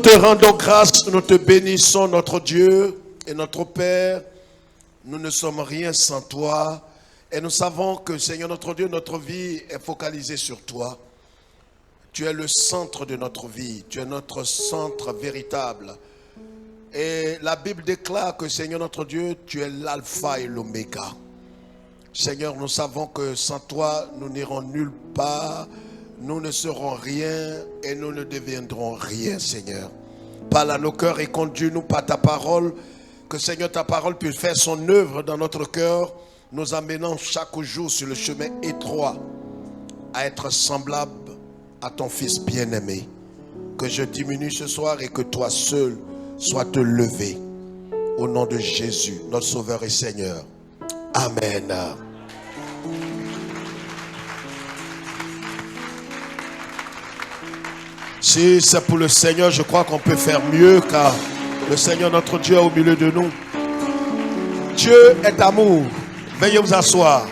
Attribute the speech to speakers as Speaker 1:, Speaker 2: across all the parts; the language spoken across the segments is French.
Speaker 1: te rendons grâce, nous te bénissons, notre Dieu et notre Père. Nous ne sommes rien sans toi. Et nous savons que, Seigneur notre Dieu, notre vie est focalisée sur toi. Tu es le centre de notre vie. Tu es notre centre véritable. Et la Bible déclare que, Seigneur notre Dieu, tu es l'alpha et l'oméga. Seigneur, nous savons que sans toi, nous n'irons nulle part. Nous ne serons rien et nous ne deviendrons rien, Seigneur. Parle à nos cœurs et conduis-nous par ta parole. Que, Seigneur, ta parole puisse faire son œuvre dans notre cœur, nous amenant chaque jour sur le chemin étroit à être semblable à ton Fils bien-aimé. Que je diminue ce soir et que toi seul sois te levé. Au nom de Jésus, notre Sauveur et Seigneur. Amen. Si c'est pour le Seigneur, je crois qu'on peut faire mieux, car le Seigneur notre Dieu est au milieu de nous. Dieu est amour. Veuillez vous asseoir.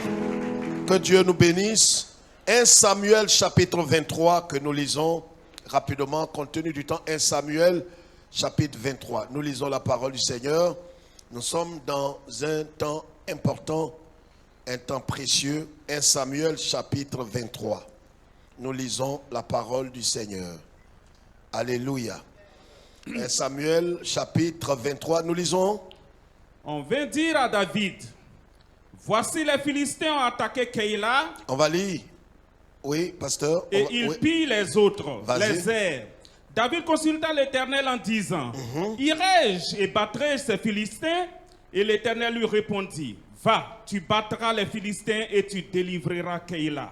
Speaker 1: Que Dieu nous bénisse. 1 Samuel chapitre 23 que nous lisons rapidement compte tenu du temps. 1 Samuel chapitre 23. Nous lisons la parole du Seigneur. Nous sommes dans un temps important, un temps précieux. 1 Samuel chapitre 23. Nous lisons la parole du Seigneur. Alléluia. 1 Samuel chapitre 23, nous lisons.
Speaker 2: On vint dire à David, voici les Philistins ont attaqué Keïla.
Speaker 1: On va lire. Oui, pasteur.
Speaker 2: Et ils pillent les autres, les airs. David consulta l'Éternel en disant, irai-je et battrai-je ces Philistins? Et l'Éternel lui répondit, va, tu battras les Philistins et tu délivreras Keïla.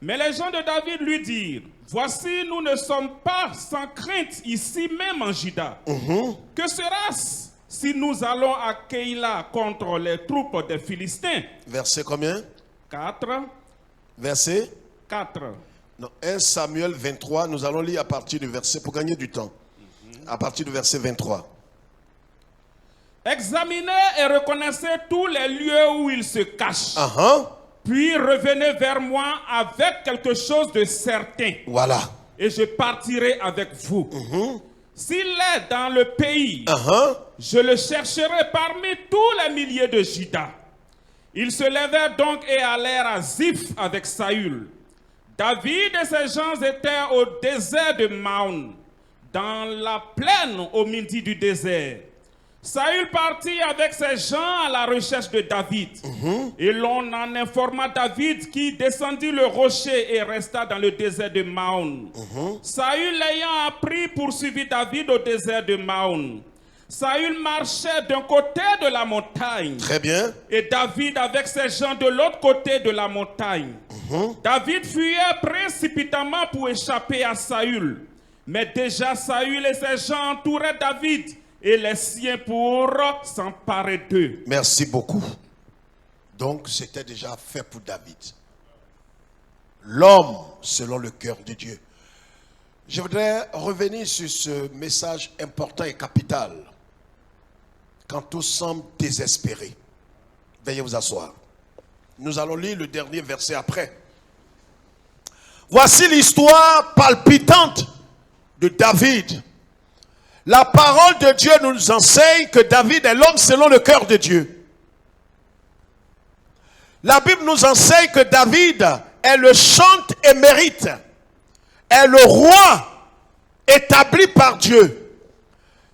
Speaker 2: Mais les gens de David lui dirent, voici, nous ne sommes pas sans crainte ici même en Juda. Que sera-ce si nous allons à Keïla contre les troupes des Philistins?
Speaker 1: Verset combien?
Speaker 2: 4.
Speaker 1: Verset
Speaker 2: 4.
Speaker 1: Non, 1 Samuel 23, nous allons lire à partir du verset, pour gagner du temps. À partir du verset 23.
Speaker 2: Examinez et reconnaissez tous les lieux où ils se cachent. Puis revenez vers moi avec quelque chose de certain.
Speaker 1: Voilà.
Speaker 2: Et je partirai avec vous. S'il est dans le pays, je le chercherai parmi tous les milliers de Juda. Ils se levèrent donc et allèrent à Ziph avec Saül. David et ses gens étaient au désert de Maon, dans la plaine au midi du désert. Saül partit avec ses gens à la recherche de David. Et l'on en informa David qui descendit le rocher et resta dans le désert de Maon. Saül l'ayant appris poursuivit David au désert de Maon. Saül marchait d'un côté de la montagne.
Speaker 1: Très bien.
Speaker 2: Et David avec ses gens de l'autre côté de la montagne. David fuyait précipitamment pour échapper à Saül. Mais déjà Saül et ses gens entouraient David et les siens pour s'emparer d'eux.
Speaker 1: Merci beaucoup. Donc, c'était déjà fait pour David. L'homme selon le cœur de Dieu. Je voudrais revenir sur ce message important et capital. Quand tout semble désespéré. Veuillez vous asseoir. Nous allons lire le dernier verset après. Voici l'histoire palpitante de David. La parole de Dieu nous enseigne que David est l'homme selon le cœur de Dieu. La Bible nous enseigne que David est le chante émérite, est le roi établi par Dieu.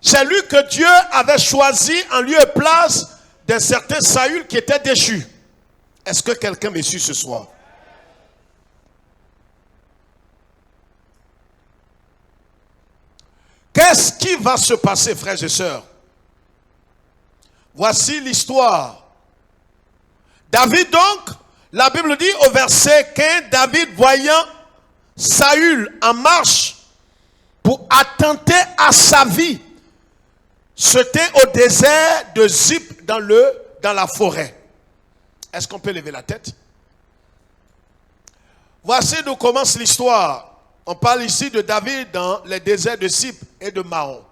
Speaker 1: C'est lui que Dieu avait choisi en lieu et place d'un certain Saül qui était déchu. Est-ce que quelqu'un me suit ce soir? Qu'est-ce qui va se passer, frères et sœurs? Voici l'histoire. David donc, la Bible dit au verset 15, David voyant Saül en marche pour attenter à sa vie, se tint au désert de Ziph dans la forêt. Est-ce qu'on peut lever la tête? Voici d'où commence l'histoire. On parle ici de David dans les déserts de Ziph et de Maon.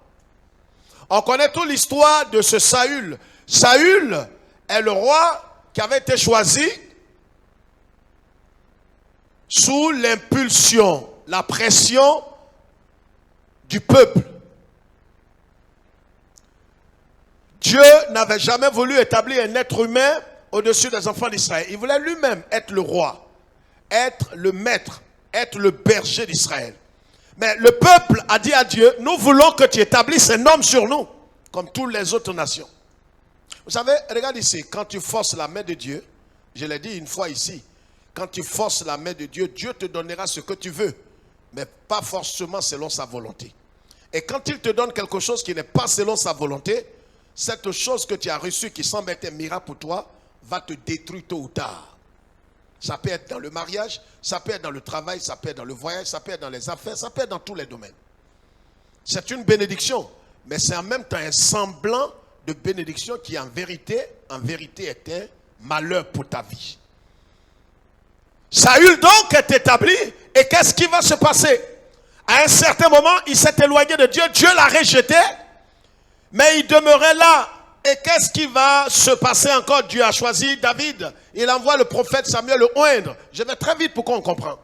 Speaker 1: On connaît toute l'histoire de ce Saül. Saül est le roi qui avait été choisi sous l'impulsion, la pression du peuple. Dieu n'avait jamais voulu établir un être humain au-dessus des enfants d'Israël. Il voulait lui-même être le roi, être le maître, être le berger d'Israël. Mais le peuple a dit à Dieu, nous voulons que tu établisses un homme sur nous, comme toutes les autres nations. Vous savez, regarde ici, quand tu forces la main de Dieu, je l'ai dit une fois ici, quand tu forces la main de Dieu, Dieu te donnera ce que tu veux, mais pas forcément selon sa volonté. Et quand il te donne quelque chose qui n'est pas selon sa volonté, cette chose que tu as reçue qui semble être un miracle pour toi, va te détruire tôt ou tard. Ça peut être dans le mariage, ça peut être dans le travail, ça peut être dans le voyage, ça peut être dans les affaires, ça peut être dans tous les domaines. C'est une bénédiction, mais c'est en même temps un semblant de bénédiction qui en vérité est un malheur pour ta vie. Saül donc est établi, et qu'est-ce qui va se passer? À un certain moment, il s'est éloigné de Dieu, Dieu l'a rejeté, mais il demeurait là. Et qu'est-ce qui va se passer encore? Dieu a choisi David. Il envoie le prophète Samuel le oindre. Je vais très vite pour qu'on comprenne.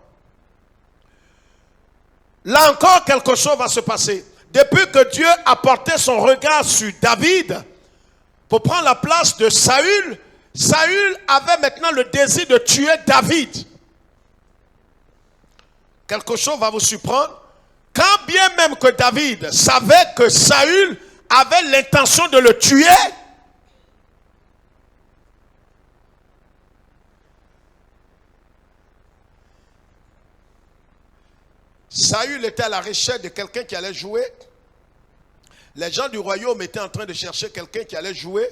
Speaker 1: Là encore, quelque chose va se passer. Depuis que Dieu a porté son regard sur David, pour prendre la place de Saül, Saül avait maintenant le désir de tuer David. Quelque chose va vous surprendre. Quand bien même que David savait que Saül avait l'intention de le tuer, Saül était à la recherche de quelqu'un qui allait jouer. Les gens du royaume étaient en train de chercher quelqu'un qui allait jouer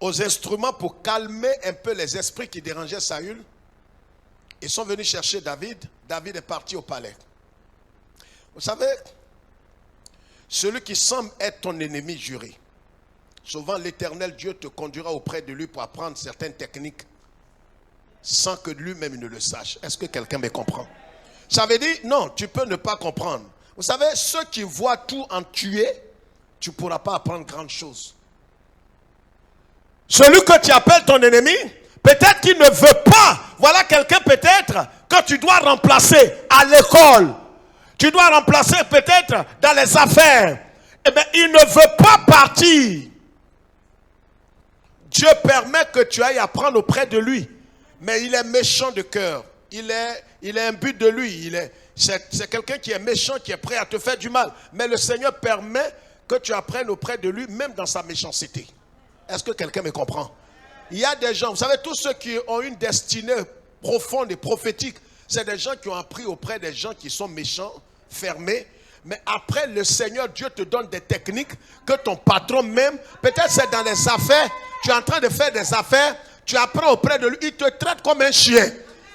Speaker 1: aux instruments pour calmer un peu les esprits qui dérangeaient Saül. Ils sont venus chercher David. David est parti au palais. Vous savez, celui qui semble être ton ennemi juré, souvent l'Éternel Dieu te conduira auprès de lui pour apprendre certaines techniques sans que lui-même ne le sache. Est-ce que quelqu'un me comprend? Ça veut dire, non, tu peux ne pas comprendre. Vous savez, ceux qui voient tout en tuer, tu ne pourras pas apprendre grande chose. Celui que tu appelles ton ennemi, peut-être qu'il ne veut pas. Voilà quelqu'un peut-être que tu dois remplacer à l'école. Tu dois remplacer peut-être dans les affaires. Eh bien, il ne veut pas partir. Dieu permet que tu ailles apprendre auprès de lui. Mais il est méchant de cœur. Il est imbu de lui. C'est quelqu'un qui est méchant, qui est prêt à te faire du mal. Mais le Seigneur permet que tu apprennes auprès de lui, même dans sa méchanceté. Est-ce que quelqu'un me comprend? Il y a des gens, vous savez, tous ceux qui ont une destinée profonde et prophétique, c'est des gens qui ont appris auprès des gens qui sont méchants, fermés. Mais après, le Seigneur Dieu te donne des techniques que ton patron même, peut-être c'est dans les affaires, tu es en train de faire des affaires, tu apprends auprès de lui, il te traite comme un chien.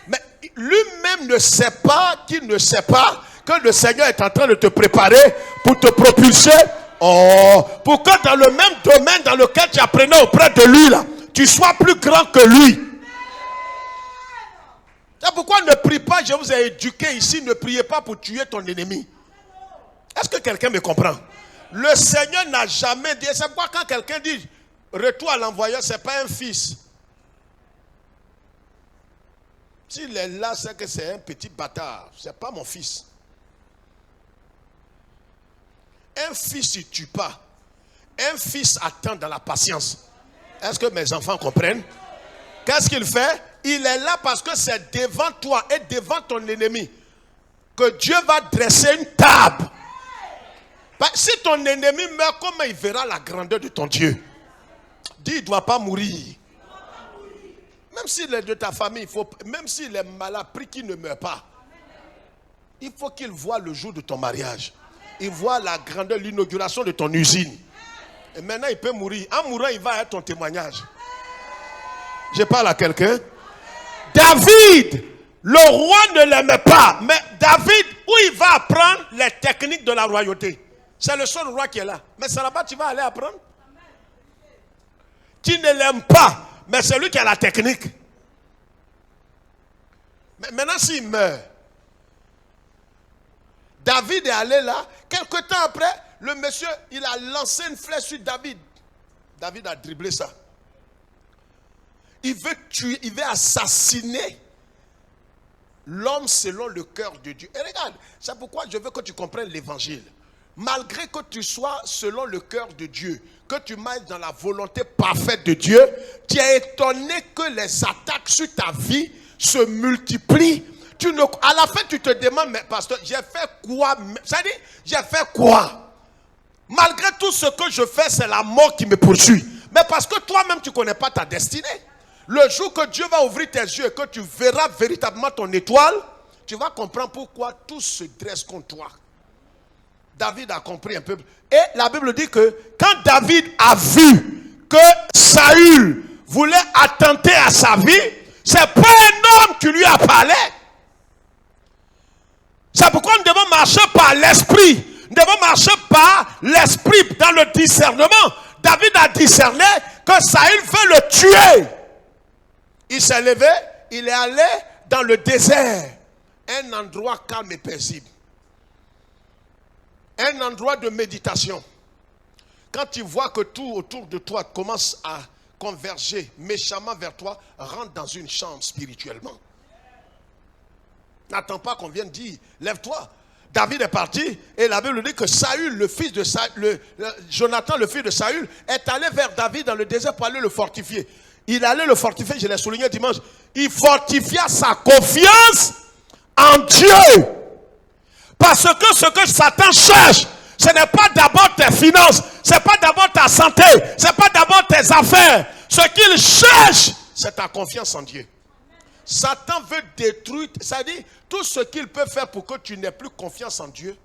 Speaker 1: Mais lui-même ne sait pas qu'il ne sait pas que le Seigneur est en train de te préparer pour te propulser. Pour que dans le même domaine dans lequel tu apprenais auprès de lui, là, tu sois plus grand que lui. C'est pourquoi ne prie pas, je vous ai éduqué ici, ne priez pas pour tuer ton ennemi. Est-ce que quelqu'un me comprend? Le Seigneur n'a jamais dit, c'est pourquoi quand quelqu'un dit retour à l'envoyeur, ce n'est pas un fils. S'il est là, c'est que c'est un petit bâtard. Ce n'est pas mon fils. Un fils, il ne tue pas. Un fils attend dans la patience. Est-ce que mes enfants comprennent? Qu'est-ce qu'il fait? Il est là parce que c'est devant toi et devant ton ennemi que Dieu va dresser une table. Si ton ennemi meurt, comment il verra la grandeur de ton Dieu? Dis, il ne doit pas mourir. Même s'il est de ta famille, même s'il est malade, prie qu'il ne meure pas. Il faut qu'il voie le jour de ton mariage. Il voit la grandeur, l'inauguration de ton usine. Et maintenant, il peut mourir. En mourant, il va être ton témoignage. Je parle à quelqu'un. David, le roi ne l'aimait pas. Mais David, où il va apprendre les techniques de la royauté? C'est le seul roi qui est là. Mais c'est là-bas que tu vas aller apprendre. Tu ne l'aimes pas, mais c'est lui qui a la technique. Mais maintenant, s'il meurt, David est allé là. Quelque temps après, le monsieur, il a lancé une flèche sur David. David a dribblé ça. Il veut tuer, il veut assassiner l'homme selon le cœur de Dieu. Et regarde, c'est pourquoi je veux que tu comprennes l'évangile. malgré que tu sois selon le cœur de Dieu, que tu marches dans la volonté parfaite de Dieu, tu es étonné que les attaques sur ta vie se multiplient. À la fin, tu te demandes, mais pasteur, j'ai fait quoi? C'est-à-dire, j'ai fait quoi? Malgré tout ce que je fais, c'est la mort qui me poursuit. Mais parce que toi-même, tu ne connais pas ta destinée. Le jour que Dieu va ouvrir tes yeux et que tu verras véritablement ton étoile, tu vas comprendre pourquoi tout se dresse contre toi. David a compris un peu. Et la Bible dit que quand David a vu que Saül voulait attenter à sa vie, c'est pas un homme qui lui a parlé. C'est pourquoi nous devons marcher par l'esprit. Nous devons marcher par l'esprit dans le discernement. David a discerné que Saül veut le tuer. Il s'est levé, il est allé dans le désert. Un endroit calme et paisible. Un endroit de méditation. Quand tu vois que tout autour de toi commence à converger méchamment vers toi, rentre dans une chambre spirituellement. N'attends pas qu'on vienne dire, lève-toi. David est parti et la Bible dit que Saül, le fils de Saül, Jonathan, le fils de Saül, est allé vers David dans le désert pour aller le fortifier. Il allait le fortifier, je l'ai souligné dimanche. Il fortifia sa confiance en Dieu. Parce que ce que Satan cherche, ce n'est pas d'abord tes finances, ce n'est pas d'abord ta santé, ce n'est pas d'abord tes affaires. Ce qu'il cherche, c'est ta confiance en Dieu. Satan veut détruire, c'est-à-dire tout ce qu'il peut faire pour que tu n'aies plus confiance en Dieu,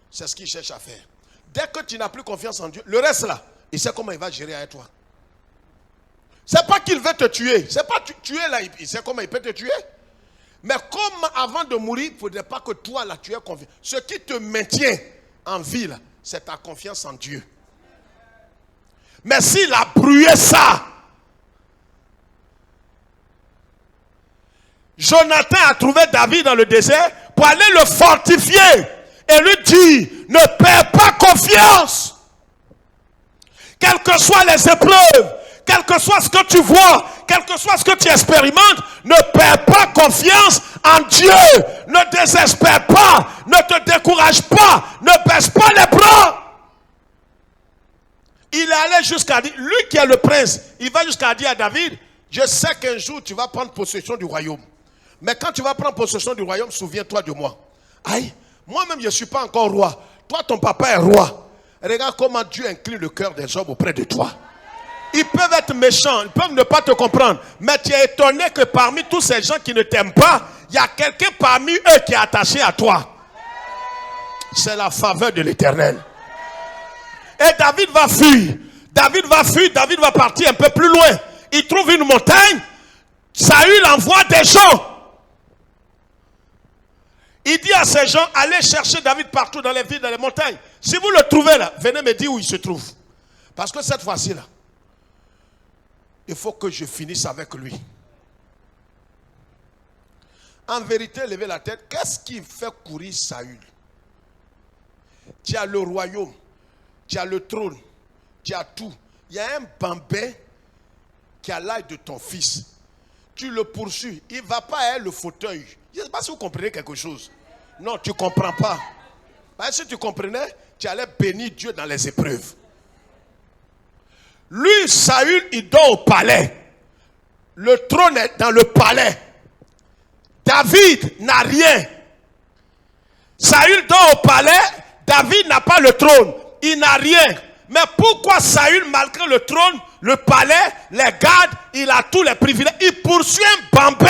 Speaker 1: c'est ce qu'il cherche à faire. Dès que tu n'as plus confiance en Dieu, le reste là, il sait comment il va gérer avec toi. C'est pas qu'il veut te tuer, c'est pas tuer là, il sait comment il peut te tuer. Mais comme avant de mourir, il ne faudrait pas que toi là tu aies confiance. Ce qui te maintient en vie là, c'est ta confiance en Dieu. Mais s'il a brûlé ça, Jonathan a trouvé David dans le désert pour aller le fortifier et lui dire, ne perds pas confiance. Quelles que soient les épreuves, quel que soit ce que tu vois, quel que soit ce que tu expérimentes, ne perds pas confiance en Dieu. Ne désespère pas, ne te décourage pas, ne baisse pas les bras. Il est allé jusqu'à dire, lui qui est le prince, il va jusqu'à dire à David, je sais qu'un jour tu vas prendre possession du royaume. Mais quand tu vas prendre possession du royaume, souviens-toi de moi. Aïe, moi-même je ne suis pas encore roi. Toi, ton papa est roi. Regarde comment Dieu incline le cœur des hommes auprès de toi. Ils peuvent être méchants, ils peuvent ne pas te comprendre. Mais tu es étonné que parmi tous ces gens qui ne t'aiment pas, il y a quelqu'un parmi eux qui est attaché à toi. C'est la faveur de l'Éternel. Et David va fuir. David va partir un peu plus loin. Il trouve une montagne. Saül envoie des gens. Il dit à ces gens, allez chercher David partout dans les villes, dans les montagnes. Si vous le trouvez là, venez me dire où il se trouve. Parce que cette fois-ci là, il faut que je finisse avec lui. En vérité, levez la tête. Qu'est-ce qui fait courir Saül? Tu as le royaume, tu as le trône, tu as tout. Il y a un bambin qui a l'âge de ton fils. Tu le poursuis. Il ne va pas à le fauteuil. Je ne sais pas si vous comprenez quelque chose. Non, tu ne comprends pas. Si tu comprenais, tu allais bénir Dieu dans les épreuves. Lui, Saül, il dort au palais. Le trône est dans le palais. David n'a rien. Saül dort au palais. David n'a pas le trône. Il n'a rien. Mais pourquoi Saül, malgré le trône, le palais, les gardes, il a tous les privilèges. Il poursuit un bambin.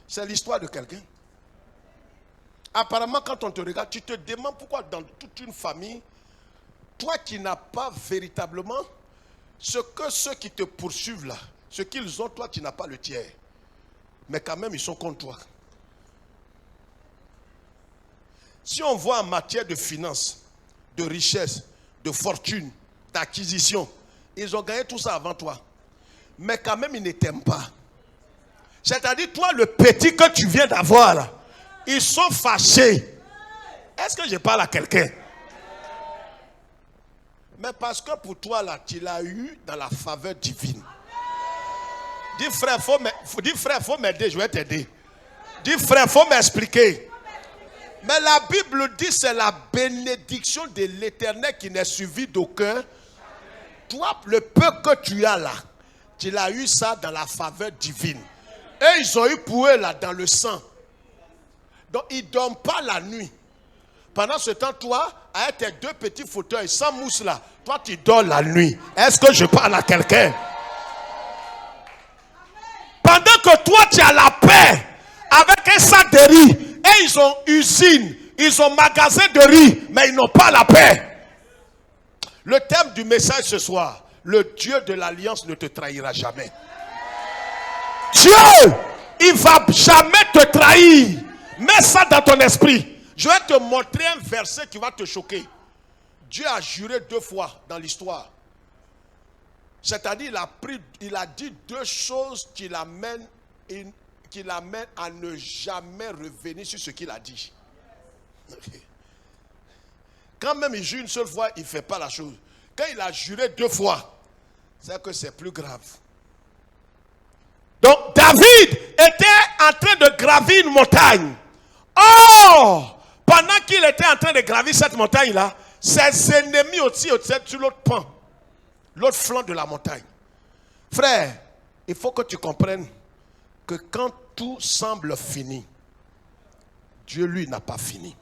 Speaker 1: C'est l'histoire de quelqu'un. Apparemment, quand on te regarde, tu te demandes pourquoi dans toute une famille, toi qui n'as pas véritablement ce que ceux qui te poursuivent là, ce qu'ils ont, toi tu n'as pas le tiers. Mais quand même, ils sont contre toi. Si on voit en matière de finances, de richesse, de fortune, d'acquisition, ils ont gagné tout ça avant toi. Mais quand même, ils ne t'aiment pas. C'est-à-dire, toi, le petit que tu viens d'avoir là, ils sont fâchés. Est-ce que je parle à quelqu'un? Mais parce que pour toi là, tu l'as eu dans la faveur divine. Dis frère, faut m'aider, je vais t'aider. Dis frère, faut m'expliquer. Mais la Bible dit c'est la bénédiction de l'Éternel qui n'est suivie d'aucun. Toi, le peu que tu as là, tu l'as eu ça dans la faveur divine. Et ils ont eu pour eux là dans le sang. Donc ils ne dorment pas la nuit. Pendant ce temps, toi, avec tes 2 petits fauteuils sans mousse là, toi tu dors la nuit. Est-ce que je parle à quelqu'un? Pendant que toi tu as la paix avec un sac de riz, et ils ont usine, ils ont magasin de riz, mais ils n'ont pas la paix. Le thème du message ce soir, le Dieu de l'alliance ne te trahira jamais. Dieu, il ne va jamais te trahir. Mets ça dans ton esprit. Je vais te montrer un verset qui va te choquer. Dieu a juré 2 fois dans l'histoire. C'est-à-dire, il a dit 2 choses qui l'amènent à ne jamais revenir sur ce qu'il a dit. Quand même il jure une seule fois, il ne fait pas la chose. Quand il a juré 2 fois, c'est que c'est plus grave. Donc David était en train de gravir une montagne. Or, pendant qu'il était en train de gravir cette montagne-là, ses ennemis aussi étaient sur l'autre pan, l'autre flanc de la montagne. Frère, il faut que tu comprennes que quand tout semble fini, Dieu lui n'a pas fini.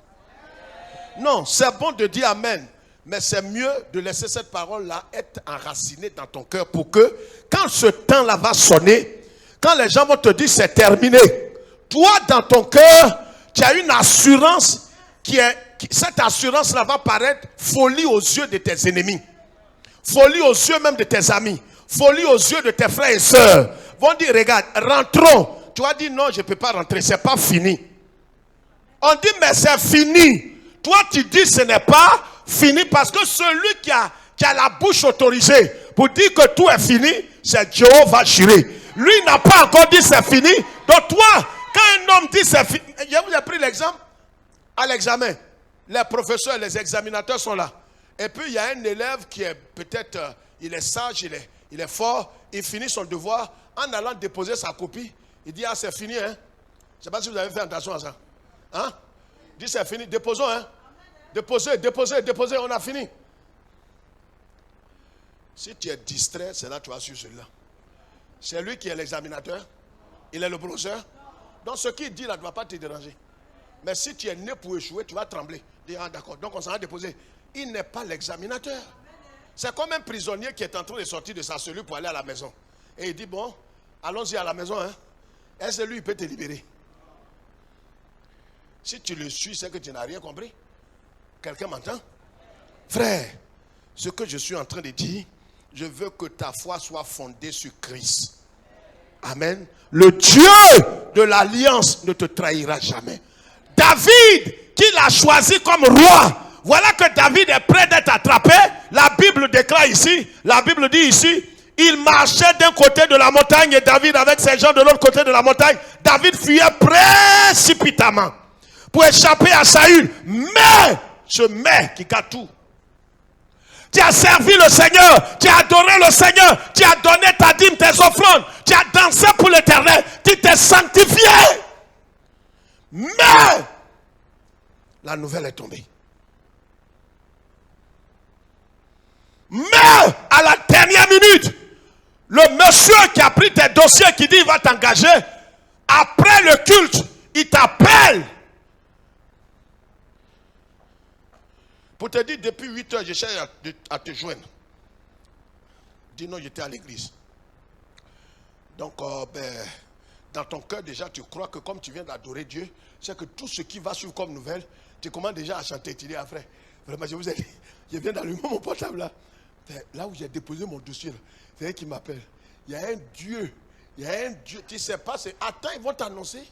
Speaker 1: Non, c'est bon de dire amen, mais c'est mieux de laisser cette parole-là être enracinée dans ton cœur pour que quand ce temps-là va sonner, quand les gens vont te dire c'est terminé, toi dans ton cœur, tu as une assurance cette assurance-là va paraître folie aux yeux de tes ennemis, folie aux yeux même de tes amis, folie aux yeux de tes frères et sœurs. Vont dire regarde, rentrons. Tu vas dire non, je ne peux pas rentrer, c'est pas fini. On dit mais c'est fini. Toi tu dis ce n'est pas fini parce que celui qui a la bouche autorisée pour dire que tout est fini, c'est Jéhovah Jireh. Lui n'a pas encore dit c'est fini. Donc toi, quand un homme dit c'est fini, je vous ai pris l'exemple à l'examen. Les professeurs, les examinateurs sont là. Et puis il y a un élève qui est peut-être, il est sage, il est fort, il finit son devoir en allant déposer sa copie. Il dit, ah c'est fini, hein. Je ne sais pas si vous avez fait attention à ça. Hein? Il dit, c'est fini, déposons, hein. Déposez, on a fini. Si tu es distrait, c'est là que tu vas suivre celui-là. C'est lui qui est l'examinateur. Il est le brosseur. Donc ce qu'il dit là ne va pas te déranger. Mais si tu es né pour échouer, tu vas trembler. Dire, ah d'accord, donc on s'en va déposer. Il n'est pas l'examinateur. C'est comme un prisonnier qui est en train de sortir de sa cellule pour aller à la maison. Et il dit, bon, allons-y à la maison, hein. Est-ce que lui, il peut te libérer? Si tu le suis, c'est que tu n'as rien compris. Quelqu'un m'entend? Frère, ce que je suis en train de dire, je veux que ta foi soit fondée sur Christ. Amen. Le Dieu de l'alliance ne te trahira jamais. David, qui l'a choisi comme roi, voilà que David est prêt d'être attrapé. La Bible déclare ici, la Bible dit ici, il marchait d'un côté de la montagne et David avec ses gens de l'autre côté de la montagne. David fuyait précipitamment pour échapper à Saül. Mais, qui gâte tout. Tu as servi le Seigneur, tu as adoré le Seigneur, tu as donné ta dîme, tes offrandes, tu as dansé pour l'Éternel, tu t'es sanctifié. Mais, la nouvelle est tombée. Mais, à la dernière minute, le monsieur qui a pris tes dossiers, qui dit il va t'engager, après le culte, il t'appelle. Pour te dire, depuis 8 heures, je cherche à te joindre. Dis non, j'étais à l'église. Donc, dans ton cœur déjà, tu crois que comme tu viens d'adorer Dieu, c'est que tout ce qui va suivre comme nouvelle, tu commences déjà à chanter. Tu dis, ah frère, vraiment, je vous ai dit, je viens d'allumer mon portable là. Là où j'ai déposé mon dossier, c'est elle qui m'appelle. Il y a un Dieu. Tu ne sais pas, attends, ils vont t'annoncer.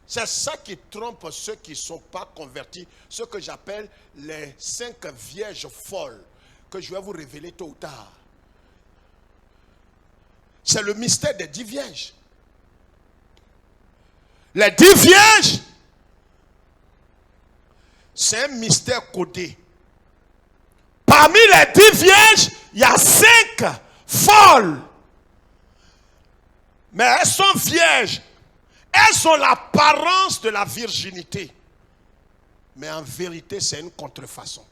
Speaker 1: C'est ça qui trompe ceux qui ne sont pas convertis, ce que j'appelle les 5 vierges folles, que je vais vous révéler tôt ou tard. C'est le mystère des 10 vierges. Les 10 vierges, c'est un mystère codé. Parmi les 10 vierges, il y a 5 folles. Mais elles sont vierges. Elles ont l'apparence de la virginité. Mais en vérité, c'est une contrefaçon.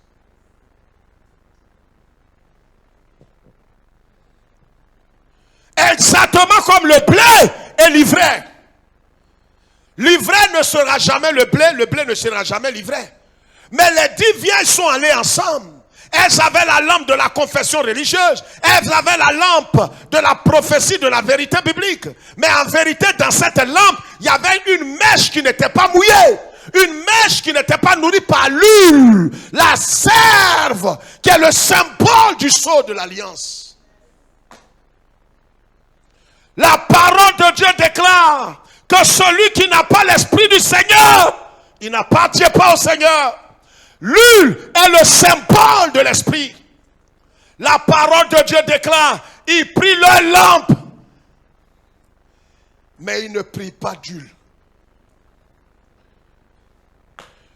Speaker 1: Exactement comme le blé est l'ivraie. L'ivraie ne sera jamais le blé ne sera jamais l'ivraie. Mais les 10 vierges sont allées ensemble. Elles avaient la lampe de la confession religieuse. Elles avaient la lampe de la prophétie de la vérité biblique. Mais en vérité, dans cette lampe, il y avait une mèche qui n'était pas mouillée. Une mèche qui n'était pas nourrie par l'huile. La sève, qui est le symbole du sceau de l'alliance. La parole de Dieu déclare que celui qui n'a pas l'esprit du Seigneur, il n'appartient pas au Seigneur. L'huile est le symbole de l'esprit. La parole de Dieu déclare, ils prient leur lampe, mais ils ne prient pas d'huile.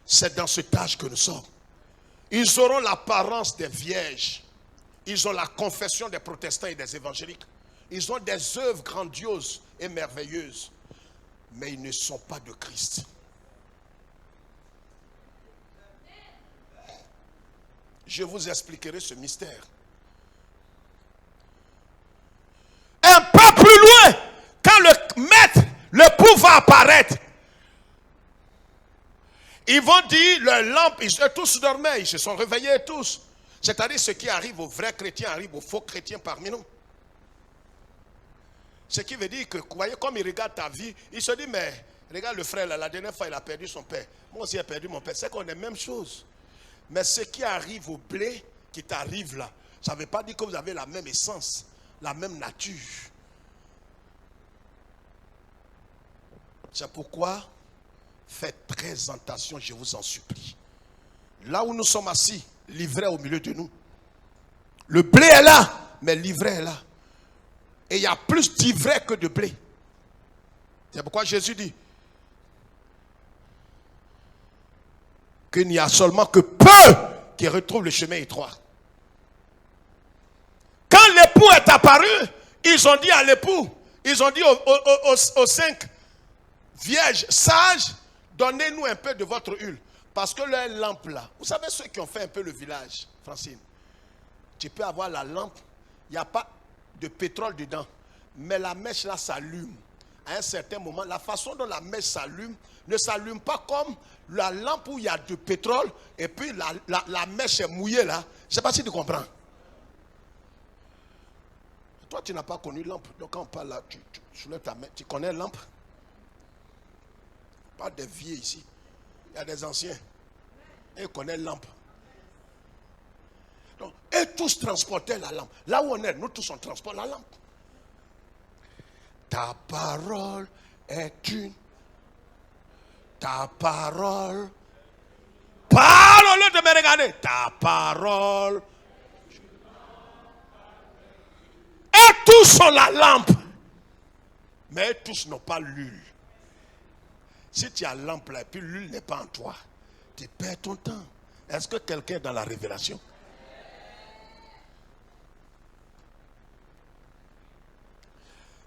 Speaker 1: C'est dans cet âge que nous sommes. Ils auront l'apparence des vierges. Ils ont la confession des protestants et des évangéliques. Ils ont des œuvres grandioses et merveilleuses, mais ils ne sont pas de Christ. Je vous expliquerai ce mystère. Un peu plus loin, quand le maître, l'époux va apparaître, ils vont dire, leurs lampes, ils tous dormaient, ils se sont réveillés tous. C'est-à-dire ce qui arrive aux vrais chrétiens arrive aux faux chrétiens parmi nous. Ce qui veut dire que, vous voyez, comme il regarde ta vie, il se dit, mais regarde le frère là, la dernière fois il a perdu son père. Moi aussi j'ai perdu mon père. C'est qu'on est la même chose. Mais ce qui arrive au blé, qui t'arrive là, ça ne veut pas dire que vous avez la même essence, la même nature. C'est pourquoi, faites très attention, je vous en supplie. Là où nous sommes assis, l'ivraie au milieu de nous. Le blé est là, mais l'ivraie est là. Et il y a plus d'ivraie que de blé. C'est pourquoi Jésus dit qu'il n'y a seulement que peu qui retrouvent le chemin étroit. Quand l'époux est apparu, ils ont dit à l'époux, ils ont dit aux 5 vierges sages, donnez-nous un peu de votre huile. Parce que leur lampe là, vous savez ceux qui ont fait un peu le village, Francine, tu peux avoir la lampe, il n'y a pas de pétrole dedans, mais la mèche là s'allume. À un certain moment, la façon dont la mèche s'allume ne s'allume pas comme la lampe où il y a du pétrole et puis la mèche est mouillée là. Je ne sais pas si tu comprends. Toi, tu n'as pas connu lampe. Donc quand on parle là, tu soulèves ta main. Tu connais lampe? Pas des vieux ici. Il y a des anciens. Et ils connaissent lampe. Donc, et tous transportaient la lampe. Là où on est, nous tous on transporte la lampe. Ta parole est une. Ta parole. Parle au lieu de me regarder. Ta parole. Et tous ont la lampe. Mais tous n'ont pas l'huile. Si tu as la lampe là et puis l'huile n'est pas en toi, tu perds ton temps. Est-ce que quelqu'un est dans la révélation?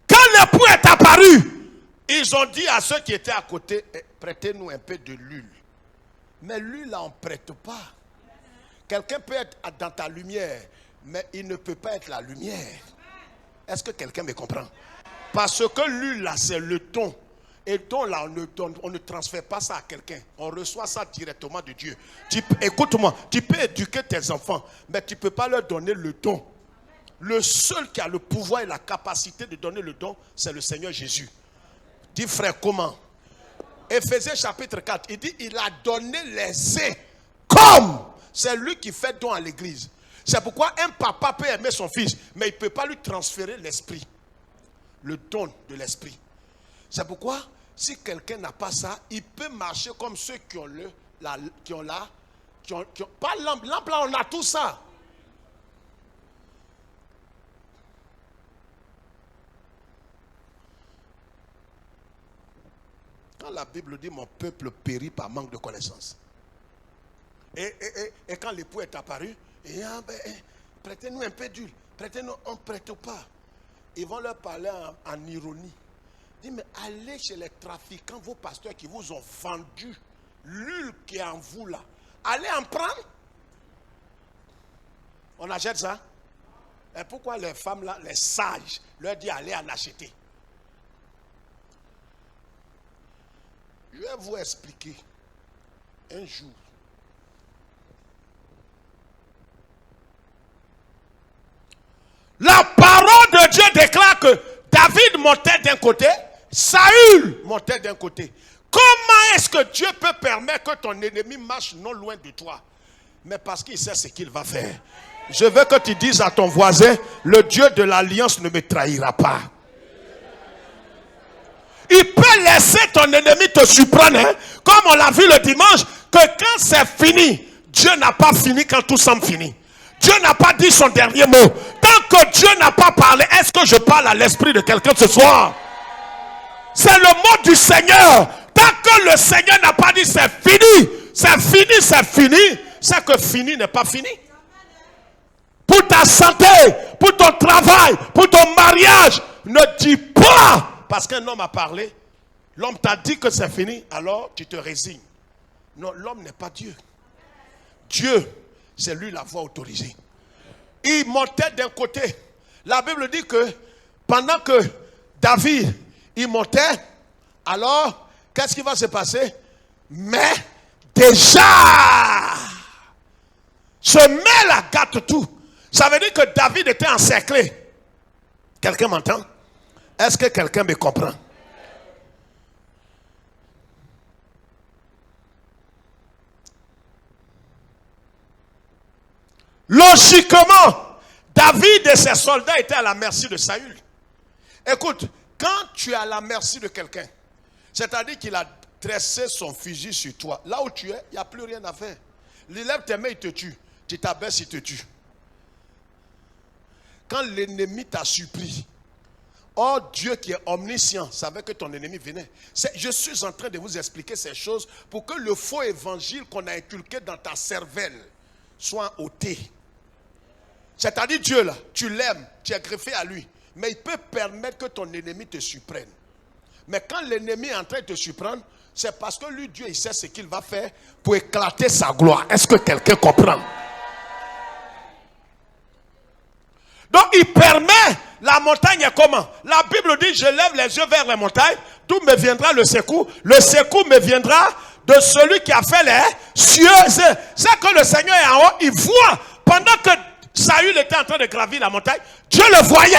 Speaker 1: Quand l'époux est apparu, ils ont dit à ceux qui étaient à côté, prêtez-nous un peu de l'huile. Mais l'huile là on ne prête pas. Quelqu'un peut être dans ta lumière, mais il ne peut pas être la lumière. Est-ce que quelqu'un me comprend? Parce que l'huile là c'est le don. Et don là on ne transfère pas ça à quelqu'un. On reçoit ça directement de Dieu. Écoute-moi, tu peux éduquer tes enfants, mais tu ne peux pas leur donner le don. Le seul qui a le pouvoir et la capacité de donner le don, c'est le Seigneur Jésus. Dis frère, comment? Éphésiens chapitre 4, il dit, il a donné les uns comme. C'est lui qui fait don à l'église. C'est pourquoi un papa peut aimer son fils, mais il ne peut pas lui transférer l'esprit. Le don de l'esprit. C'est pourquoi, si quelqu'un n'a pas ça, il peut marcher comme ceux qui ont pas lampe. Lampe là, on a tout ça. Quand la Bible dit mon peuple périt par manque de connaissance. Et quand l'époux est apparu, prêtez-nous un peu d'huile. Prêtez-nous, on ne prête pas. Ils vont leur parler en ironie. Ils disent, mais allez chez les trafiquants, vos pasteurs qui vous ont vendu l'huile qui est en vous là, allez en prendre. On achète ça. Et pourquoi les femmes là, les sages, leur disent allez en acheter? Je vais vous expliquer un jour. La parole de Dieu déclare que David montait d'un côté, Saül montait d'un côté. Comment est-ce que Dieu peut permettre que ton ennemi marche non loin de toi? Mais parce qu'il sait ce qu'il va faire. Je veux que tu dises à ton voisin, le Dieu de l'alliance ne me trahira pas. Il peut laisser ton ennemi te surprendre, hein? Comme on l'a vu le dimanche, que quand c'est fini, Dieu n'a pas fini quand tout semble fini. Dieu n'a pas dit son dernier mot. Tant que Dieu n'a pas parlé, est-ce que je parle à l'esprit de quelqu'un ce soir? C'est le mot du Seigneur. Tant que le Seigneur n'a pas dit c'est fini, c'est fini, c'est fini, c'est que fini n'est pas fini. Pour ta santé, pour ton travail, pour ton mariage, ne dis pas. Parce qu'un homme a parlé, l'homme t'a dit que c'est fini, alors tu te résignes. Non, l'homme n'est pas Dieu. Dieu, c'est lui la voix autorisée. Il montait d'un côté. La Bible dit que pendant que David, il montait, alors, qu'est-ce qui va se passer? Mais déjà, ce mais-là gâte tout. Ça veut dire que David était encerclé. Quelqu'un m'entend? Est-ce que quelqu'un me comprend? Logiquement, David et ses soldats étaient à la merci de Saül. Écoute, quand tu es à la merci de quelqu'un, c'est-à-dire qu'il a dressé son fusil sur toi, là où tu es, il n'y a plus rien à faire. Il lève tes mains, il te tue. Tu t'abaisses, il te tue. Quand l'ennemi t'a surpris, oh Dieu qui est omniscient savait que ton ennemi venait. Je suis en train de vous expliquer ces choses pour que le faux évangile qu'on a inculqué dans ta cervelle soit ôté. C'est-à-dire Dieu là, tu l'aimes, tu es greffé à lui, mais il peut permettre que ton ennemi te surprenne. Mais quand l'ennemi est en train de te surprendre, c'est parce que lui, Dieu, il sait ce qu'il va faire pour éclater sa gloire. Est-ce que quelqu'un comprend? Donc il permet, la montagne est comment? La Bible dit, je lève les yeux vers les montagnes, d'où me viendra le secours? Le secours me viendra de celui qui a fait les cieux. C'est que le Seigneur est en haut, il voit. Pendant que Saül était en train de gravir la montagne, Dieu le voyait.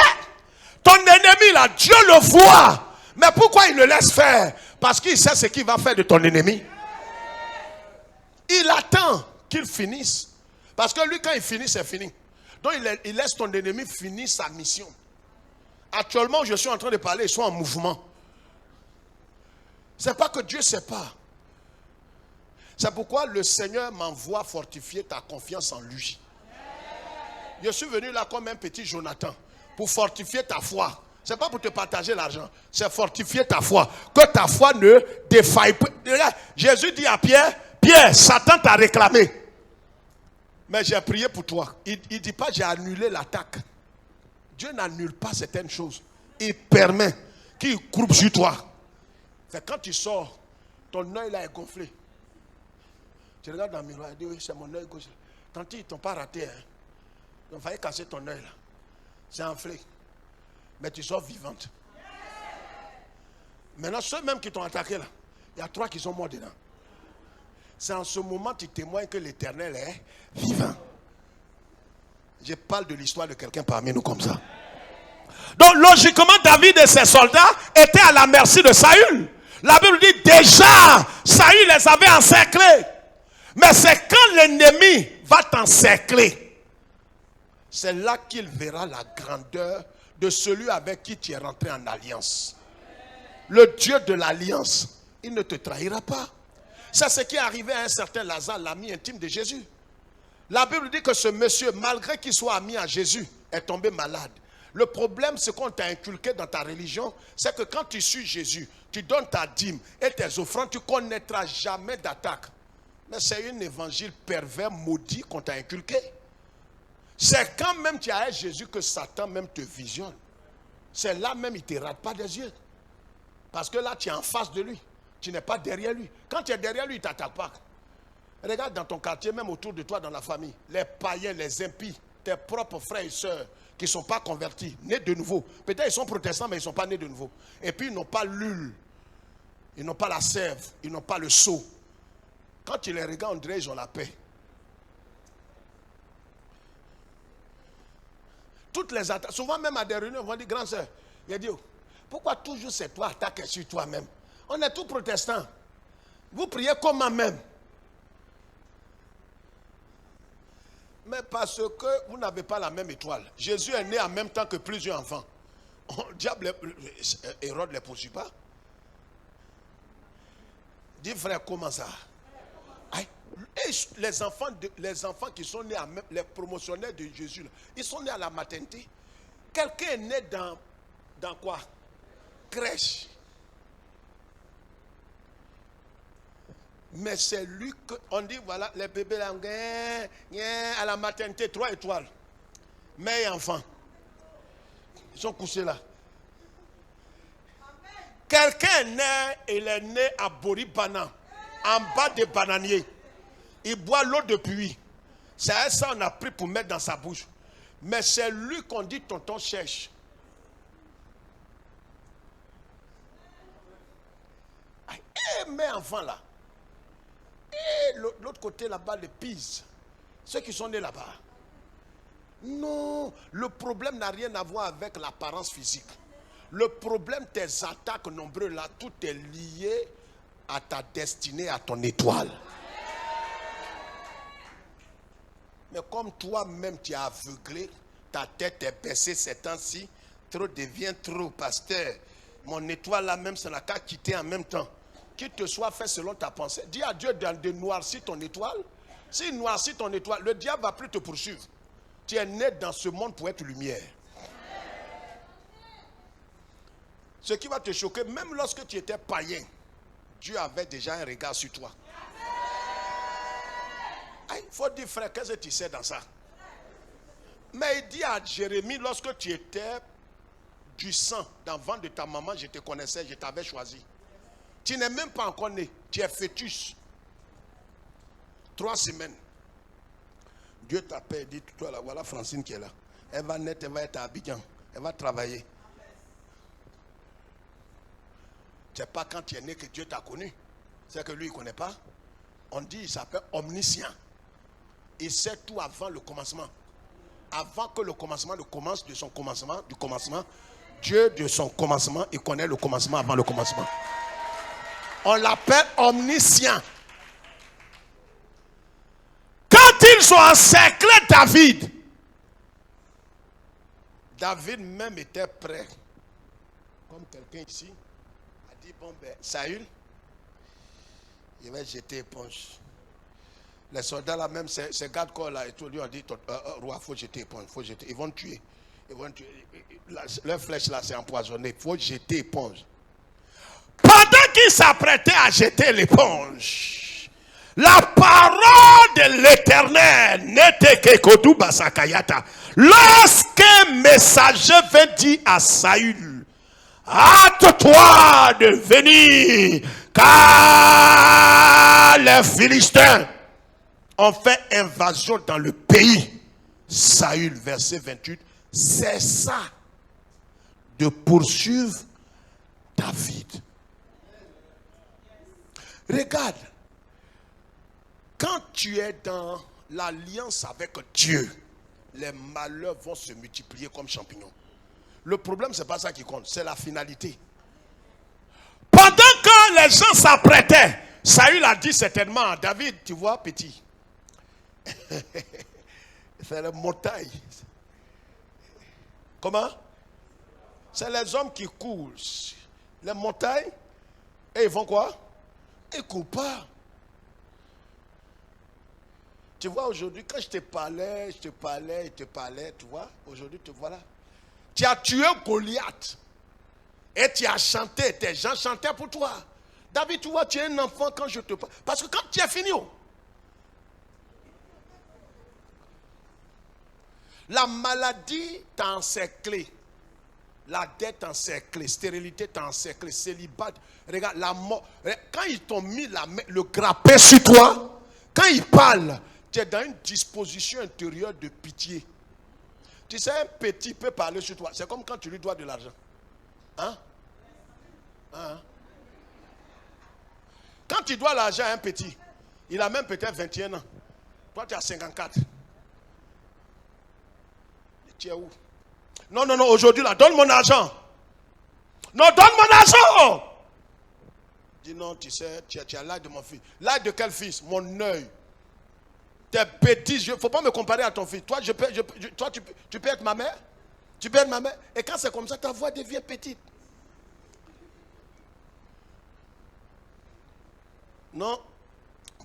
Speaker 1: Ton ennemi là, Dieu le voit. Mais pourquoi il le laisse faire? Parce qu'il sait ce qu'il va faire de ton ennemi. Il attend qu'il finisse. Parce que lui, quand il finit, c'est fini. Donc il laisse ton ennemi finir sa mission. Actuellement, je suis en train de parler, ils sont en mouvement. C'est pas que Dieu ne sait pas. C'est pourquoi le Seigneur m'envoie fortifier ta confiance en lui. Je suis venu là comme un petit Jonathan pour fortifier ta foi. Ce n'est pas pour te partager l'argent, c'est fortifier ta foi. Que ta foi ne défaille pas. Jésus dit à Pierre, Pierre, Satan t'a réclamé. Mais j'ai prié pour toi. Il ne dit pas j'ai annulé l'attaque. Dieu n'annule pas certaines choses. Il permet qu'il groupe sur toi. C'est quand tu sors, ton œil là est gonflé. Tu regardes dans le miroir et dis oui, c'est mon œil gauche. Tant qu'ils ne t'ont pas raté. Hein. Donc il fallait casser ton œil là. C'est enflé. Mais tu sors vivante. Maintenant, ceux même qui t'ont attaqué là, il y a 3 qui sont morts dedans. C'est en ce moment que tu témoignes que l'Éternel est vivant. Je parle de l'histoire de quelqu'un parmi nous comme ça. Donc logiquement, David et ses soldats étaient à la merci de Saül. La Bible dit déjà, Saül les avait encerclés. Mais c'est quand l'ennemi va t'encercler, c'est là qu'il verra la grandeur de celui avec qui tu es rentré en alliance. Le Dieu de l'alliance, il ne te trahira pas. C'est ce qui est arrivé à un certain Lazare, l'ami intime de Jésus. La Bible dit que ce monsieur, malgré qu'il soit ami à Jésus, est tombé malade. Le problème, c'est qu'on t'a inculqué dans ta religion, c'est que quand tu suis Jésus, tu donnes ta dîme et tes offrandes, tu ne connaîtras jamais d'attaque. Mais c'est un évangile pervers, maudit qu'on t'a inculqué. C'est quand même tu as Jésus que Satan même te visionne. C'est là même il ne te rate pas des yeux. Parce que là tu es en face de lui. Tu n'es pas derrière lui. Quand tu es derrière lui, il ne t'attaque pas. Regarde dans ton quartier, même autour de toi, dans la famille, les païens, les impies, tes propres frères et sœurs qui ne sont pas convertis, nés de nouveau. Peut-être ils sont protestants, mais ils ne sont pas nés de nouveau. Et puis ils n'ont pas l'huile, ils n'ont pas la sève, ils n'ont pas le sceau. Quand tu les regardes, on dirait qu'ils ont la paix. Toutes les attaques, souvent même à des réunions, on va dire, grand sœur, il a dit, pourquoi toujours c'est toi attaquer sur toi-même? On est tous protestants. Vous priez comme moi-même. Mais parce que vous n'avez pas la même étoile. Jésus est né en même temps que plusieurs enfants. Le diable, Hérode ne les poursuit pas. Dis frère, comment ça? Et les enfants qui sont nés, les promotionnaires de Jésus, ils sont nés à la maternité. Quelqu'un est né dans quoi? Crèche. Mais c'est lui qu'on dit, voilà, les bébés là, à la maternité, 3 étoiles. Mère et enfant. Ils sont couchés là. Quelqu'un est né, il est né à Boribana, en bas des bananiers. Il boit l'eau de pluie. C'est ça qu'on a pris pour mettre dans sa bouche. Mais c'est lui qu'on dit, tonton cherche. Et mes enfants là. Et l'autre côté là-bas, les Pise. Ceux qui sont nés là-bas. Non, le problème n'a rien à voir avec l'apparence physique. Le problème, tes attaques nombreuses là, tout est lié à ta destinée, à ton étoile. Mais comme toi-même tu es aveuglé, ta tête est baissée ces temps-ci, trop devient trop, pasteur. Mon étoile là même, ça n'a qu'à quitter en même temps. Qu'il te soit fait selon ta pensée. Dis à Dieu de noircir ton étoile. S'il noircit ton étoile, le diable ne va plus te poursuivre. Tu es né dans ce monde pour être lumière. Ce qui va te choquer, même lorsque tu étais païen, Dieu avait déjà un regard sur toi. Il faut dire, frère, qu'est-ce que tu sais dans ça? Mais il dit à Jérémie, lorsque tu étais du sang dans le ventre de ta maman, je te connaissais, je t'avais choisi. Tu n'es même pas encore né, tu es fœtus. 3 semaines. Dieu t'appelle, dit, toi là, voilà Francine qui est là. Elle va naître, elle va être à Abidjan, elle va travailler. Tu sais pas quand tu es né que Dieu t'a connu. C'est que lui, il ne connaît pas. On dit, il s'appelle omniscient. Il sait tout avant le commencement. Avant que le commencement ne commence de son commencement, du commencement, Dieu de son commencement, il connaît le commencement avant le commencement. On l'appelle omniscient. Quand ils ont encerclé David, David même était prêt. Comme quelqu'un ici a dit, bon ben, Saül, il va jeter éponge. Les soldats là même, ces gardes-corps là, et tout, lui ont dit, roi, il faut jeter éponge, faut jeter. Ils vont tuer. Ils vont tuer. Leur flèche là, c'est empoisonné. Il faut jeter éponge. Pendant qu'il s'apprêtait à jeter l'éponge, la parole de l'Éternel n'était que Kodou Basakayata. Lorsqu'un messager vint dire à Saül, hâte-toi de venir, car les Philistins ont fait invasion dans le pays. Saül, verset 28, cessa de poursuivre David. Regarde, quand tu es dans l'alliance avec Dieu, les malheurs vont se multiplier comme champignons. Le problème, ce n'est pas ça qui compte, c'est la finalité. Pendant que les gens s'apprêtaient, Saül a dit certainement à David, tu vois petit, c'est la montagne. Comment? C'est les hommes qui courent. Les montagnes, et ils vont quoi? Ils ne courent pas. Tu vois, aujourd'hui, quand je te parlais, tu vois, aujourd'hui, te voilà. Tu as tué Goliath. Et tu as chanté, tes gens chantaient pour toi. David, tu vois, tu es un enfant quand je te parle. Parce que quand tu es fini, la maladie t'a encerclé. La dette encerclée, stérilité t'encerclée, célibat. Regarde, la mort. Quand ils t'ont mis le grappin sur toi, quand ils parlent, tu es dans une disposition intérieure de pitié. Tu sais, un petit peut parler sur toi. C'est comme quand tu lui dois de l'argent. Hein? Hein? Quand tu dois l'argent à un petit, il a même peut-être 21 ans. Toi, tu as 54. Tu es où? Non, non, non, aujourd'hui, là, donne mon argent. Non, donne mon argent. Dis non, tu sais, tu as l'âge de mon fils. L'âge de quel fils? Mon œil. T'es petit, il ne faut pas me comparer à ton fils. Toi, tu peux être ma mère. Tu peux être ma mère. Et quand c'est comme ça, ta voix devient petite. Non,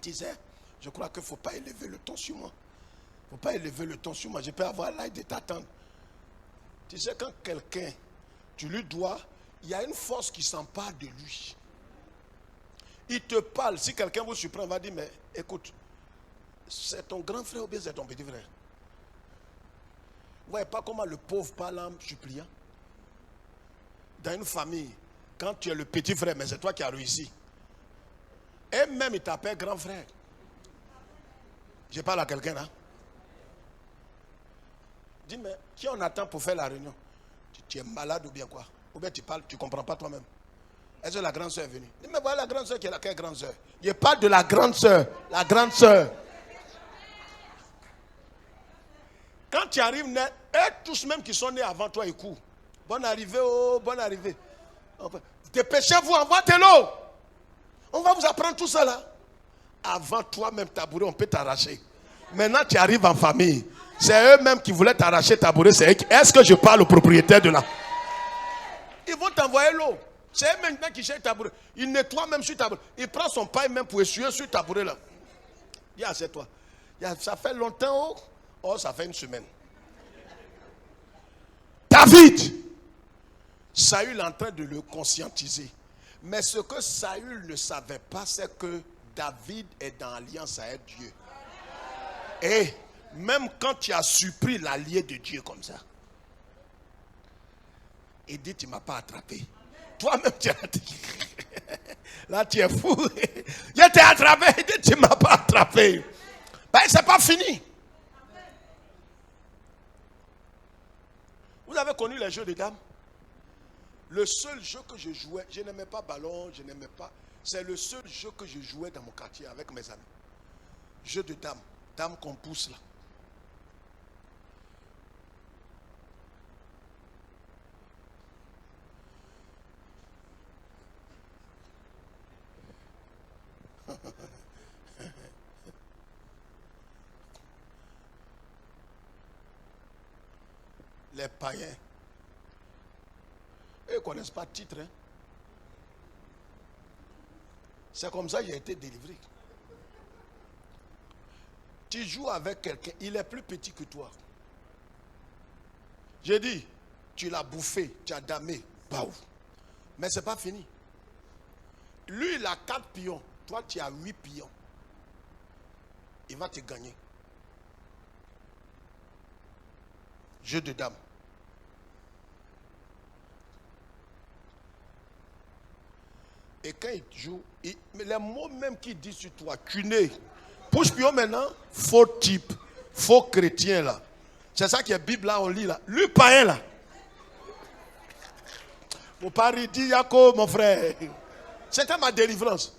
Speaker 1: tu sais, je crois qu'il ne faut pas élever le ton sur moi. Il ne faut pas élever le ton sur moi. Je peux avoir l'âge de t'attendre. Tu sais, quand quelqu'un, tu lui dois, il y a une force qui s'empare de lui. Il te parle. Si quelqu'un vous surprend, il va dire, mais écoute, c'est ton grand frère ou bien c'est ton petit frère? Vous ne voyez pas comment le pauvre parle en suppliant? Dans une famille, quand tu es le petit frère, mais c'est toi qui as réussi. Et même il t'appelle grand frère. Je parle à quelqu'un là. Dis, mais qui on attend pour faire la réunion? Tu es malade ou bien quoi? Ou bien tu parles, tu ne comprends pas toi-même. Est-ce que la grande soeur est venue? Dis, mais voilà la grande soeur qui est là. Quelle grande soeur? Je parle de la grande soeur. La grande soeur. Quand tu arrives net, et tous même qui sont nés avant toi, ils courent. Bonne arrivée, oh, bonne arrivée. Dépêchez-vous, envoie-te-l'eau. On va vous apprendre tout ça là. Avant toi-même, tabouret, on peut t'arracher. Maintenant, tu arrives en famille. C'est eux-mêmes qui voulaient t'arracher tabouret. Est-ce que je parle au propriétaire de là? Ils vont t'envoyer l'eau. C'est eux maintenant qui cherchent tabouret. Il nettoie même sur tabouret. Il prend son paille même pour essuyer sur tabouret là. Dis, c'est toi. Ça fait longtemps, oh, ça fait une semaine. David, Saül est en train de le conscientiser. Mais ce que Saül ne savait pas, c'est que David est dans l'alliance avec Dieu. Et même quand tu as surpris l'allié de Dieu comme ça, il dit, tu ne m'as pas attrapé. Toi-même, tu as dit, là tu es fou. Je t'ai attrapé, il dit, tu ne m'as pas attrapé. Ben, c'est pas fini. Vous avez connu les jeux de dames? Le seul jeu que je jouais, je n'aimais pas ballon, je n'aimais pas. C'est le seul jeu que je jouais dans mon quartier avec mes amis. Jeu de dames, dames qu'on pousse là. Les païens. Ils ne connaissent pas de titre. Hein? C'est comme ça que j'ai été délivré. Tu joues avec quelqu'un, il est plus petit que toi. J'ai dit, tu l'as bouffé, tu as damé. Baou. Mais ce n'est pas fini. Lui, il a 4 pions. Toi, tu as 8 pions. Il va te gagner. Jeu de dames. Et quand il joue, mais les mots même qu'il dit sur toi, cuné, pousse pion maintenant, faux type, faux chrétien là. C'est ça qui est Bible là, on lit là. Lui païen là. Mon pari dit Yako, mon frère. C'était ma délivrance.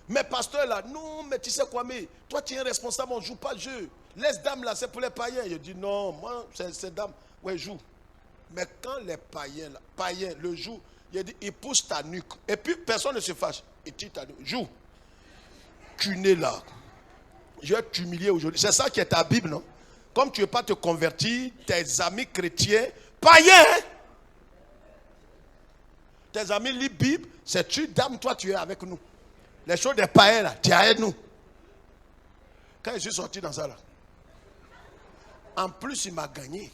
Speaker 1: Mais pasteur là, non, mais tu sais quoi, mais toi tu es responsable, on ne joue pas le jeu. Laisse dame là, c'est pour les païens. Il dit non, moi, c'est dame. Ouais, joue. Mais quand les païens là, païens le jouent, il dit, il pousse ta nuque. Et puis personne ne se fâche. Il tire ta nuque. Joue. Tu n'es là. Je vais t'humilier aujourd'hui. C'est ça qui est ta Bible, non? Comme tu ne veux pas te convertir, tes amis chrétiens, païens, tes amis lisent Bible, c'est tu, dame, toi tu es avec nous. Les choses des païens là, tu es avec nous. Quand je suis sorti dans ça là, en plus il m'a gagné.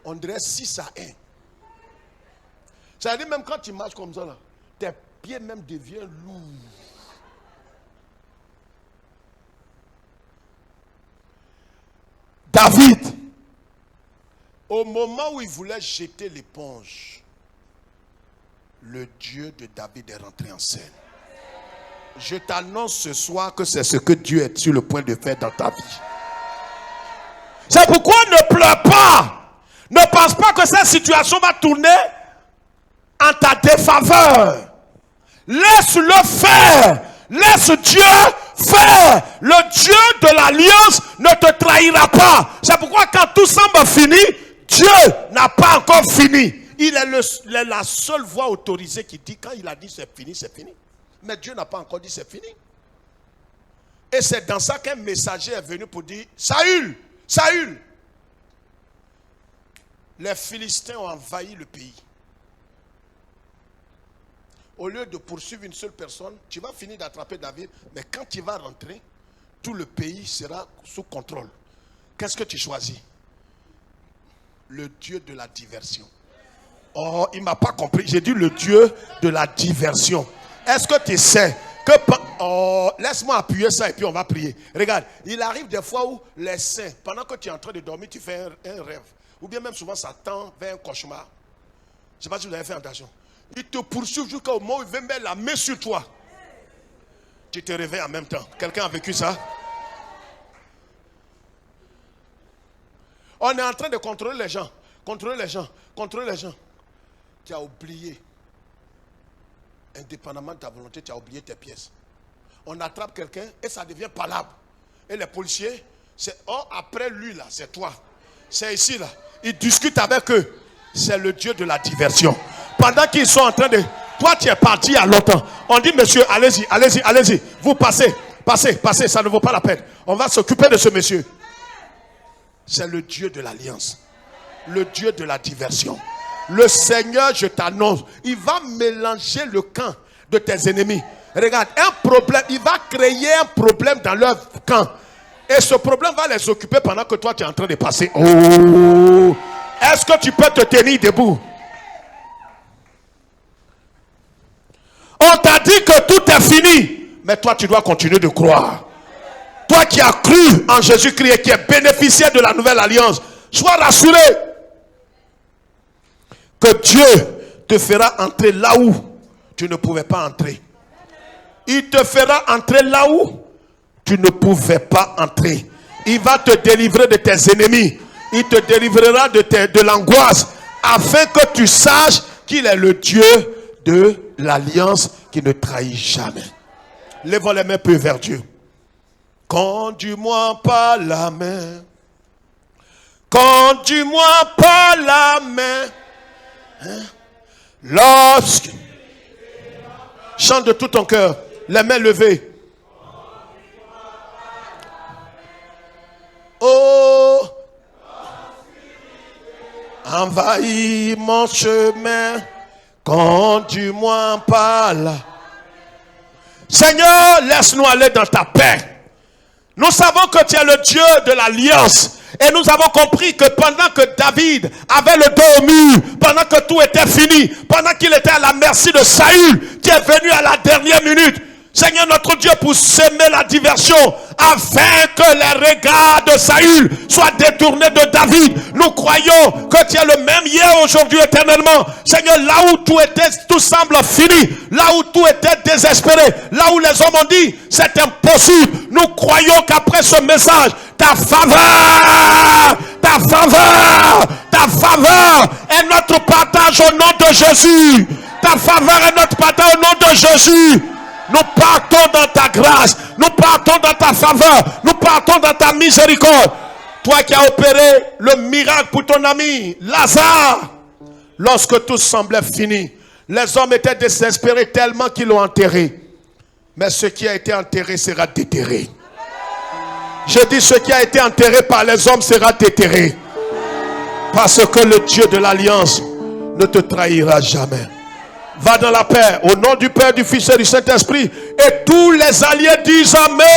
Speaker 1: On dirait 6-1. Ça veut dire même quand tu marches comme ça là, tes pieds même deviennent lourds. David, Au moment où il voulait jeter l'éponge, le Dieu de David est rentré en scène. Je t'annonce ce soir que c'est ce que Dieu est sur le point de faire dans ta vie. C'est pourquoi ne pleure pas. Ne pense pas que cette situation va tourner en ta défaveur. Laisse-le faire. Laisse Dieu faire. Le Dieu de l'alliance ne te trahira pas. C'est pourquoi quand tout semble fini, Dieu n'a pas encore fini. Il est la seule voix autorisée qui dit, quand il a dit c'est fini, c'est fini. Mais Dieu n'a pas encore dit c'est fini. Et c'est dans ça qu'un messager est venu pour dire, Saül, Saül, les Philistins ont envahi le pays. Au lieu de poursuivre une seule personne, tu vas finir d'attraper David, mais quand tu vas rentrer, tout le pays sera sous contrôle. Qu'est-ce que tu choisis? Le Dieu de la diversion. Oh, il ne m'a pas compris. J'ai dit le Dieu de la diversion. Est-ce que tu sais que... Oh, laisse-moi appuyer ça et puis on va prier. Regarde, il arrive des fois où les saints, pendant que tu es en train de dormir, tu fais un rêve. Ou bien même souvent ça tend vers un cauchemar. Je ne sais pas si vous avez fait attention. Il te poursuit jusqu'au moment où il veut mettre la main sur toi. Tu te réveilles en même temps. Quelqu'un a vécu ça? On est en train de contrôler les gens. Contrôler les gens. Contrôler les gens. Tu as oublié. Indépendamment de ta volonté, tu as oublié tes pièces. On attrape quelqu'un et ça devient palabre. Et les policiers, c'est après lui là, c'est toi. C'est ici là. Ils discutent avec eux. C'est le Dieu de la diversion. Pendant qu'ils sont en train de... Toi, tu es parti à longtemps. On dit, monsieur, allez-y, allez-y, allez-y. Vous passez, passez, passez, ça ne vaut pas la peine. On va s'occuper de ce monsieur. C'est le Dieu de l'alliance. Le Dieu de la diversion. Le Seigneur, je t'annonce, il va mélanger le camp de tes ennemis. Regarde, un problème, il va créer un problème dans leur camp. Et ce problème va les occuper pendant que toi, tu es en train de passer. Oh! Est-ce que tu peux te tenir debout? On t'a dit que tout est fini. Mais toi, tu dois continuer de croire. Toi qui as cru en Jésus-Christ et qui est bénéficiaire de la nouvelle alliance, sois rassuré que Dieu te fera entrer là où tu ne pouvais pas entrer. Il te fera entrer là où tu ne pouvais pas entrer. Il va te délivrer de tes ennemis. Il te délivrera de l'angoisse afin que tu saches qu'il est le Dieu de l'alliance qui ne trahit jamais. Lève les mains peu vers Dieu. Conduis-moi par la main. Conduis-moi par la main. Hein? Lorsque... Chante de tout ton cœur. Les mains levées. Oh, envahis mon chemin, conduis-moi par là. Seigneur, laisse-nous aller dans ta paix. Nous savons que tu es le Dieu de l'alliance. Et nous avons compris que pendant que David avait le dos au mur, pendant que tout était fini, pendant qu'il était à la merci de Saül, tu es venu à la dernière minute. Seigneur notre Dieu, pour semer la diversion, afin que les regards de Saül soient détournés de David. Nous croyons que tu es le même hier, aujourd'hui, éternellement. Seigneur, là où tout semble fini, là où tout était désespéré, là où les hommes ont dit c'est impossible, nous croyons qu'après ce message, ta faveur est notre partage au nom de Jésus. Ta faveur est notre partage au nom de Jésus. Nous partons dans ta grâce. Nous partons dans ta faveur. Nous partons dans ta miséricorde. Toi qui as opéré le miracle pour ton ami Lazare. Lorsque tout semblait fini, les hommes étaient désespérés tellement qu'ils l'ont enterré. Mais ce qui a été enterré sera déterré. Je dis ce qui a été enterré par les hommes sera déterré. Parce que le Dieu de l'alliance ne te trahira jamais. Va dans la paix, au nom du Père, du Fils et du Saint-Esprit. Et tous les alliés disent Amen.